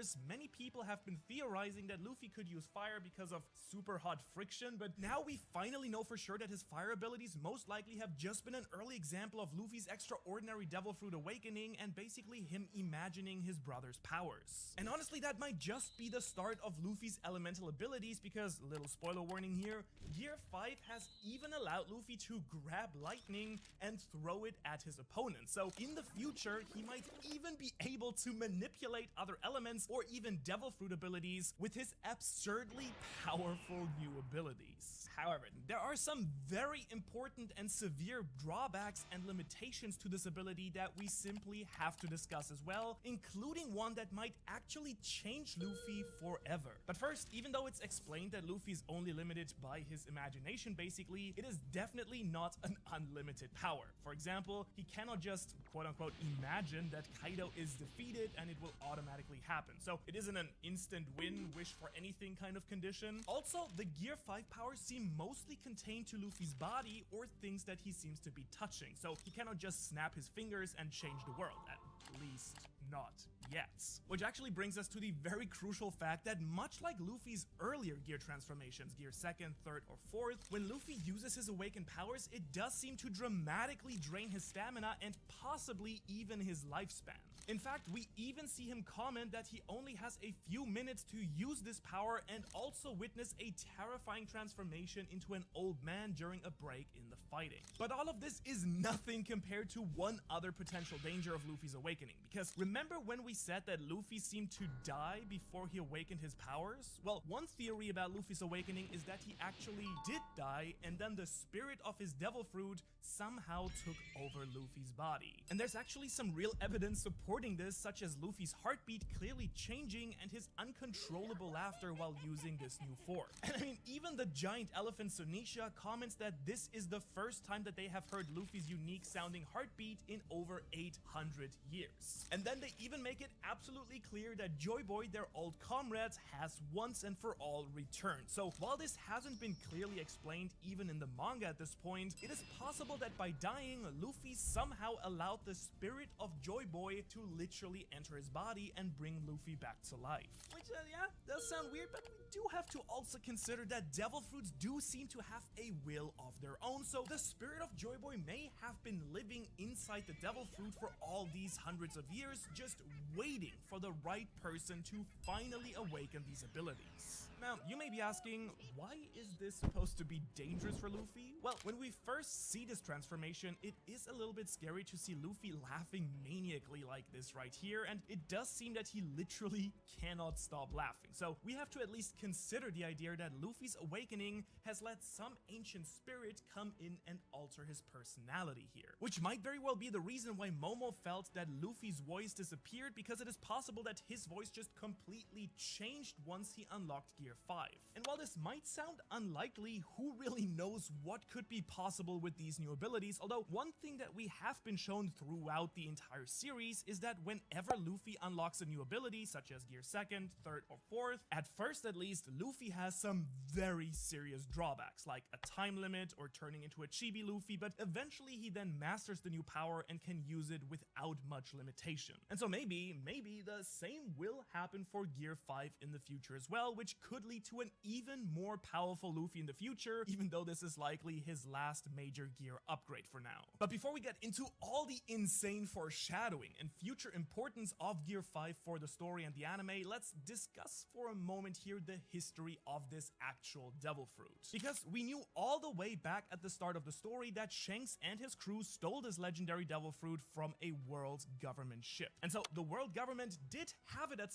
years, many people have been theorizing that Luffy could use fire because of super hot friction, but now we finally know for sure that his fire abilities most likely have just been an early example of Luffy's extraordinary Devil Fruit awakening and basically him imagining his brother's powers. And honestly, that might just be the start of Luffy's elemental abilities because, little spoiler warning here, Gear 5 has even allowed Luffy to grab lightning and throw it at his opponent. So in the future, he might even be able to manipulate other elements or even Devil Fruit abilities with his absurdly powerful new abilities. However, there are some very important and severe drawbacks and limitations to this ability that we simply have to discuss as well, including one that might actually change Luffy forever. But first, even though it's explained that Luffy is only limited by his imagination basically, it is definitely not an unlimited power. For example, he cannot just quote-unquote imagine that Kaido is defeated and it will automatically happen. So it isn't an instant win, wish for anything kind of condition. Also, the Gear 5 powers seem mostly contained to Luffy's body or things that he seems to be touching. So he cannot just snap his fingers and change the world, at least not yet. Which actually brings us to the very crucial fact that much like Luffy's earlier gear transformations, Gear 2nd, 3rd, or 4th, when Luffy uses his awakened powers, it does seem to dramatically drain his stamina and possibly even his lifespan. In fact, we even see him comment that he only has a few minutes to use this power and also witness a terrifying transformation into an old man during a break in the fighting. But all of this is nothing compared to one other potential danger of Luffy's awakening, because remember when we said that Luffy seemed to die before he awakened his powers? Well, one theory about Luffy's awakening is that he actually did die and then the spirit of his Devil Fruit somehow took over Luffy's body. And there's actually some real evidence supporting this, such as Luffy's heartbeat clearly changing and his uncontrollable laughter while using this new form. And I mean, even the giant elephant Sonisha comments that this is the first time that they have heard Luffy's unique sounding heartbeat in over 800 years. And then they even make it absolutely clear that Joy Boy, their old comrade, has once and for all returned. So while this hasn't been clearly explained even in the manga at this point, it is possible that by dying, Luffy somehow allowed the spirit of Joy Boy to literally enter his body and bring Luffy back to life. Which, yeah, does sound weird, but we do have to also consider that Devil Fruits do seem to have a will of their own, so the spirit of Joy Boy may have been living inside the Devil Fruit for all these hundreds of years, just waiting for the right person to finally awaken these abilities. Now, you may be asking, why is this supposed to be dangerous for Luffy? Well, when we first see this transformation, it is a little bit scary to see Luffy laughing maniacally like this right here, and it does seem that he literally cannot stop laughing. So we have to at least consider the idea that Luffy's awakening has let some ancient spirit come in and alter his personality here, which might very well be the reason why Momo felt that Luffy's voice disappeared, because it is possible that his voice just completely changed once he unlocked Gear 5. And while this might sound unlikely, who really knows what could be possible with these new abilities, although one thing that we have been shown throughout the entire series is that whenever Luffy unlocks a new ability, such as Gear 2nd, 3rd, or 4th, at first at least, Luffy has some very serious drawbacks, like a time limit or turning into a chibi Luffy, but eventually he then masters the new power and can use it without much limitation. And so maybe the same will happen for Gear 5 in the future as well, which could lead to an even more powerful Luffy in the future, even though this is likely his last major gear upgrade for now. But before we get into all the insane foreshadowing and future importance of Gear 5 for the story and the anime, let's discuss for a moment here the history of this actual Devil Fruit. Because we knew all the way back at the start of the story that Shanks and his crew stole this legendary Devil Fruit from a world government ship. And so the world government did have it at